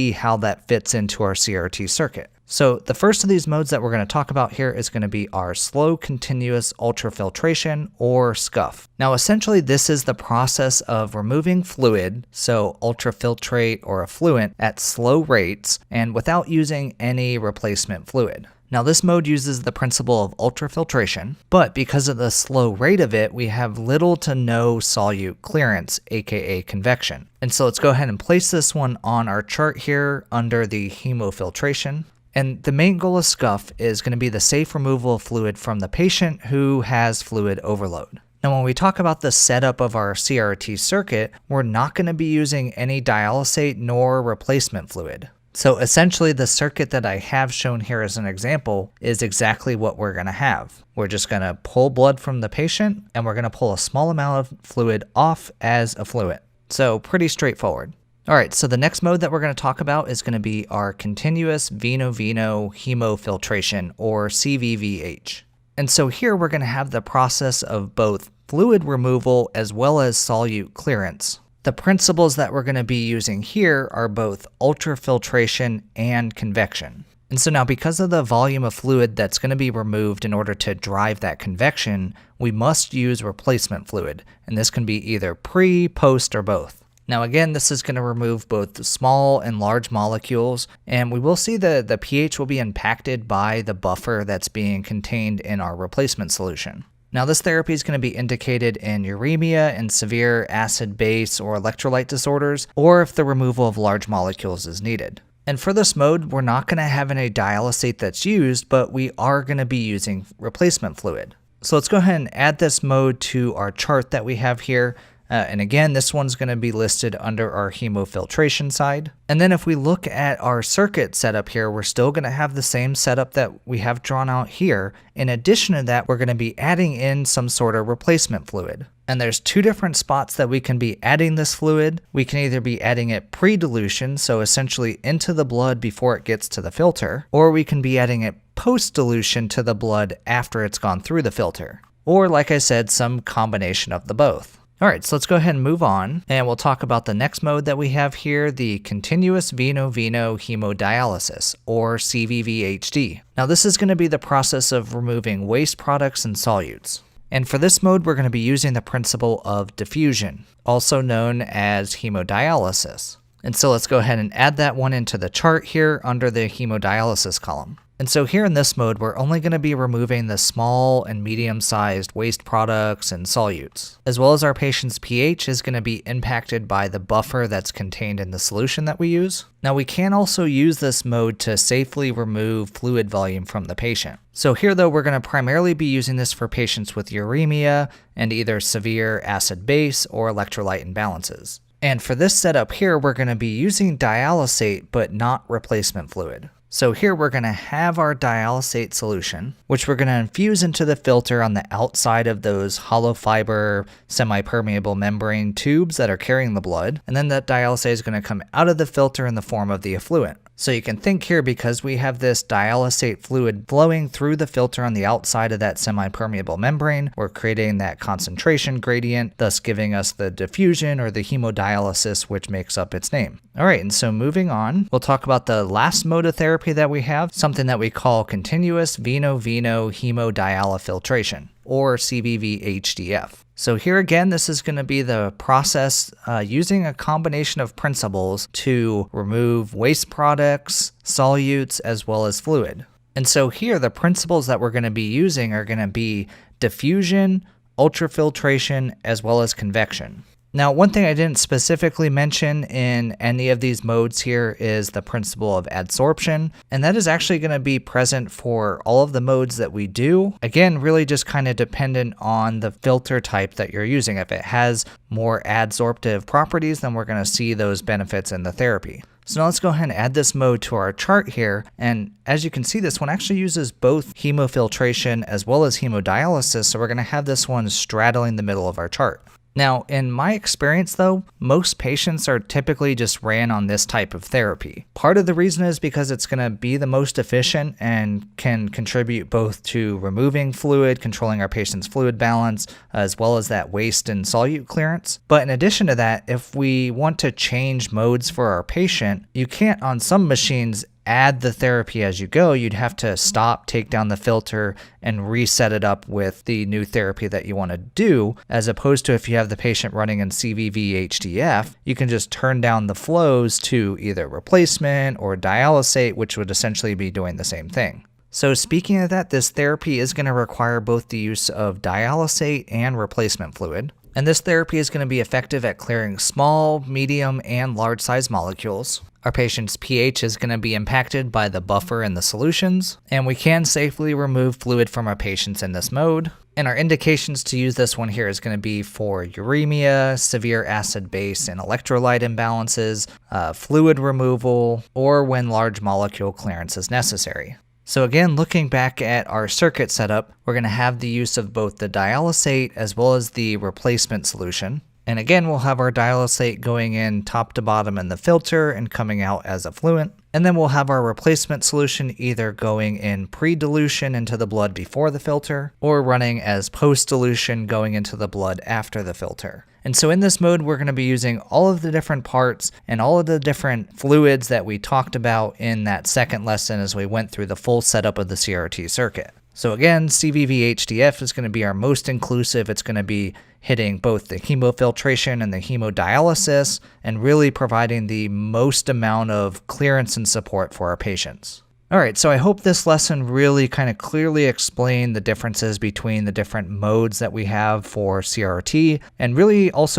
see how that fits into our CRRT circuit. So the first of these modes that we're going to talk about here is going to be our slow continuous ultrafiltration, or Scuff. Now essentially this is the process of removing fluid, so ultrafiltrate or effluent, at slow rates and without using any replacement fluid. Now this mode uses the principle of ultrafiltration, but because of the slow rate of it, we have little to no solute clearance, aka convection. And so let's go ahead and place this one on our chart here under the hemofiltration. And the main goal of Scuff is going to be the safe removal of fluid from the patient who has fluid overload. Now when we talk about the setup of our CRRT circuit, we're not going to be using any dialysate nor replacement fluid. So essentially the circuit that I have shown here as an example is exactly what we're going to have. We're just going to pull blood from the patient and we're going to pull a small amount of fluid off as effluent. So pretty straightforward. Alright, so the next mode that we're going to talk about is going to be our continuous veno-veno hemofiltration, or CVVH. And so here we're going to have the process of both fluid removal as well as solute clearance. The principles that we're going to be using here are both ultrafiltration and convection. And so now because of the volume of fluid that's going to be removed in order to drive that convection, we must use replacement fluid. And this can be either pre, post, or both. Now again, this is going to remove both the small and large molecules, and we will see the pH will be impacted by the buffer that's being contained in our replacement solution. Now this therapy is going to be indicated in uremia and severe acid-base or electrolyte disorders, or if the removal of large molecules is needed. And for this mode, we're not going to have any dialysate that's used, but we are going to be using replacement fluid. So let's go ahead and add this mode to our chart that we have here. And again, this one's going to be listed under our hemofiltration side. And then if we look at our circuit setup here, we're still going to have the same setup that we have drawn out here. In addition to that, we're going to be adding in some sort of replacement fluid. And there's two different spots that we can be adding this fluid. We can either be adding it pre-dilution, so essentially into the blood before it gets to the filter, or we can be adding it post-dilution to the blood after it's gone through the filter. Or like I said, some combination of the both. Alright, so let's go ahead and move on, and we'll talk about the next mode that we have here, the continuous veno-veno hemodialysis, or CVVHD. Now this is going to be the process of removing waste products and solutes. And for this mode, we're going to be using the principle of diffusion, also known as hemodialysis. And so let's go ahead and add that one into the chart here under the hemodialysis column. And so here in this mode, we're only going to be removing the small and medium-sized waste products and solutes, as well as our patient's pH is going to be impacted by the buffer that's contained in the solution that we use. Now we can also use this mode to safely remove fluid volume from the patient. So here though, we're going to primarily be using this for patients with uremia and either severe acid-base or electrolyte imbalances. And for this setup here, we're going to be using dialysate, but not replacement fluid. So here we're going to have our dialysate solution, which we're going to infuse into the filter on the outside of those hollow fiber semi-permeable membrane tubes that are carrying the blood. And then that dialysate is going to come out of the filter in the form of the effluent. So you can think here, because we have this dialysate fluid flowing through the filter on the outside of that semi-permeable membrane, we're creating that concentration gradient, thus giving us the diffusion or the hemodialysis, which makes up its name. All right, and so moving on, we'll talk about the last mode of therapy that we have, something that we call continuous veno-veno hemodialifiltration, or CVVHDF. So here again, this is going to be the process using a combination of principles to remove waste products, solutes, as well as fluid. And so here, the principles that we're going to be using are going to be diffusion, ultrafiltration, as well as convection. Now, one thing I didn't specifically mention in any of these modes here is the principle of adsorption, and that is actually going to be present for all of the modes that we do. Again, really just kind of dependent on the filter type that you're using. If it has more adsorptive properties, then we're going to see those benefits in the therapy. So now let's go ahead and add this mode to our chart here. And as you can see, this one actually uses both hemofiltration as well as hemodialysis. So we're going to have this one straddling the middle of our chart. Now, in my experience though, most patients are typically just ran on this type of therapy. Part of the reason is because it's going to be the most efficient and can contribute both to removing fluid, controlling our patient's fluid balance, as well as that waste and solute clearance. But in addition to that, if we want to change modes for our patient, you can't on some machines add the therapy as you go. You'd have to stop, take down the filter, and reset it up with the new therapy that you want to do, as opposed to if you have the patient running in CVVHDF, you can just turn down the flows to either replacement or dialysate, which would essentially be doing the same thing. So speaking of that, this therapy is going to require both the use of dialysate and replacement fluid. And this therapy is going to be effective at clearing small, medium, and large size molecules. Our patient's pH is going to be impacted by the buffer in the solutions, and we can safely remove fluid from our patients in this mode. And our indications to use this one here is going to be for uremia, severe acid-base and electrolyte imbalances, fluid removal, or when large molecule clearance is necessary. So again, looking back at our circuit setup, we're going to have the use of both the dialysate as well as the replacement solution. And again, we'll have our dialysate going in top to bottom in the filter and coming out as effluent. And then we'll have our replacement solution either going in pre-dilution into the blood before the filter, or running as post-dilution going into the blood after the filter. And so in this mode, we're going to be using all of the different parts and all of the different fluids that we talked about in that second lesson as we went through the full setup of the CRRT circuit. So again, CVVHDF is going to be our most inclusive. It's going to be hitting both the hemofiltration and the hemodialysis and really providing the most amount of clearance and support for our patients. All right, so I hope this lesson really kind of clearly explained the differences between the different modes that we have for CRRT and really also